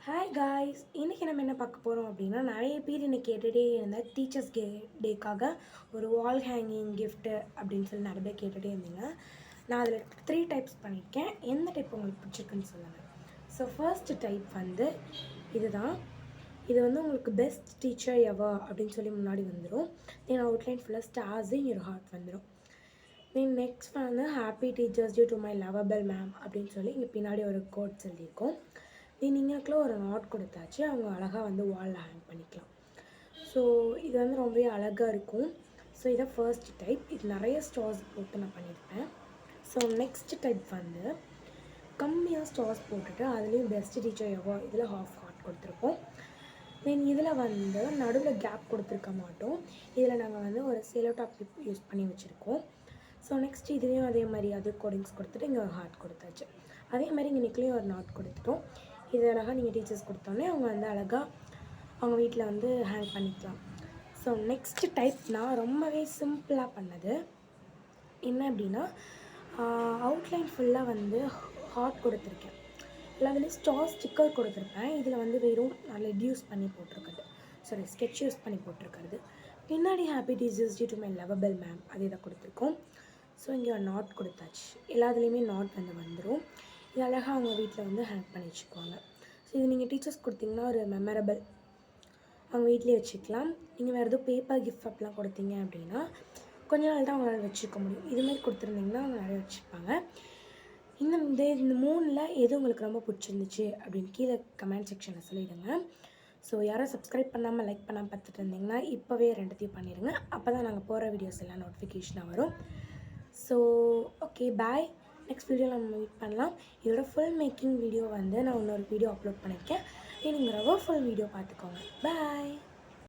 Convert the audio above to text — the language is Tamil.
ஹாய் காய்ஸ், இன்றைக்கி நம்ம என்ன பார்க்க போகிறோம் அப்படின்னா, நிறைய பேர் என்னை கேட்டுகிட்டே இருந்தேன் டீச்சர்ஸ் டேக்காக ஒரு வால் ஹேங்கிங் கிஃப்ட்டு அப்படின்னு சொல்லி நிறைய பேர் கேட்டுகிட்டே இருந்தீங்க. நான் அதில் 3 டைப்ஸ் பண்ணியிருக்கேன். எந்த டைப் உங்களுக்கு பிடிச்சிருக்குன்னு சொல்லுங்கள். ஸோ ஃபர்ஸ்ட் டைப் வந்து இதுதான். இது வந்து உங்களுக்கு பெஸ்ட் டீச்சர் எவர் அப்படின்னு சொல்லி முன்னாடி வந்துடும். தென் அவுட்லைன் ஃபுல்லாக ஸ்டார்ஸ் இன் யுவர் ஹார்ட் வந்துடும். தென் நெக்ஸ்ட் வந்து happy teachers day to my lovable ma'am அப்படின்னு சொல்லி இங்கே பின்னாடி ஒரு கோட் சொல்லியிருக்கோம். நீங்களுக்குள்ள ஒரு நாட் கொடுத்தாச்சு, அவங்க அழகாக வந்து வாலில் ஹேங் பண்ணிக்கலாம். ஸோ இது வந்து ரொம்பவே அழகாக இருக்கும். ஸோ இதை ஃபர்ஸ்ட் டைப். இது நிறைய ஸ்டார்ஸ் போட்டு நான் பண்ணியிருப்பேன். ஸோ நெக்ஸ்ட் டைப் வந்து கம்மியாக ஸ்டார்ஸ் போட்டுட்டு அதுலேயும் பெஸ்ட் டீச்சர் எவர் இதில் ஹாஃப் ஹார்ட் கொடுத்துருப்போம். தென் இதில் வந்து நடுவில் கேப் கொடுத்துருக்க மாட்டோம். இதில் நாங்கள் வந்து ஒரு செலோ டாப் கிளிப் யூஸ் பண்ணி வச்சுருக்கோம். ஸோ நெக்ஸ்ட் இதுலேயும் அதே மாதிரி அது கோடிங்ஸ் கொடுத்துட்டு இங்கே ஒரு ஹார்ட் கொடுத்தாச்சு. அதே மாதிரி இங்கே நெக்லேயும் ஒரு நாட் கொடுத்துட்டோம். இது அழகாக நீங்கள் டீச்சர்ஸ் கொடுத்தோன்னே அவங்க வந்து அழகாக அவங்க வீட்டில் வந்து ஹேங் பண்ணிக்கலாம். ஸோ நெக்ஸ்ட் டைப் நான் ரொம்பவே சிம்பிளாக பண்ணது என்ன அப்படின்னா, அவுட்லைன் ஃபுல்லாக வந்து ஹார்ட் கொடுத்துருக்கேன். அதுலேயும் ஸ்டார் ஸ்டிக்கர் கொடுத்துருப்பேன். இதில் வந்து வெறும் நான் லெட் யூஸ் பண்ணி போட்டிருக்கிறது, சாரி ஸ்கெட்ச் யூஸ் பண்ணி போட்டிருக்கிறது. பின்னாடி happy teachers day to my lovable ma'am அது இதை கொடுத்துருக்கோம். ஸோ இங்கே ஒரு நாட் கொடுத்தாச்சு. எல்லாத்துலேயுமே நாட் வந்து வந்துடும். இது அழகாக அவங்க வீட்டில் வந்து ஹேங் பண்ணி வச்சுக்குவாங்க. ஸோ இது நீங்கள் டீச்சர்ஸ் கொடுத்தீங்கன்னா ஒரு மெமரபிள் அவங்க வீட்லேயே வச்சுக்கலாம். நீங்கள் வேறு எதுவும் பேப்பர் கிஃப்ட் அப்படிலாம் கொடுத்தீங்க அப்படின்னா கொஞ்ச நாள் தான் அவங்களால வச்சுக்க முடியும். இதுமாதிரி கொடுத்துருந்தீங்கன்னா அவங்க நிறைய வச்சுருப்பாங்க. இந்த 3ல் எது உங்களுக்கு ரொம்ப பிடிச்சிருந்துச்சு அப்படின்னு கீழே கமெண்ட் செக்ஷனில் சொல்லிவிடுங்க. ஸோ யாரும் சப்ஸ்கிரைப் பண்ணாமல் லைக் பண்ணாமல் பார்த்துட்டு இருந்தீங்கன்னா இப்போவே 2த்தையும் பண்ணிடுங்க. அப்போ தான் நாங்கள் போகிற வீடியோஸ் எல்லாம் நோட்டிஃபிகேஷனாக வரும். ஸோ ஓகே, பாய். நெக்ஸ்ட் வீடியோவில் நம்ம மீட் பண்ணலாம். இதோட ஃபுல் மேக்கிங் வீடியோ வந்து நான் இன்னொரு வீடியோ அப்லோட் பண்ணியிருக்கேன். நீங்கள் ரொம்ப ஃபுல் வீடியோ பார்த்துக்கோங்க. பாய்.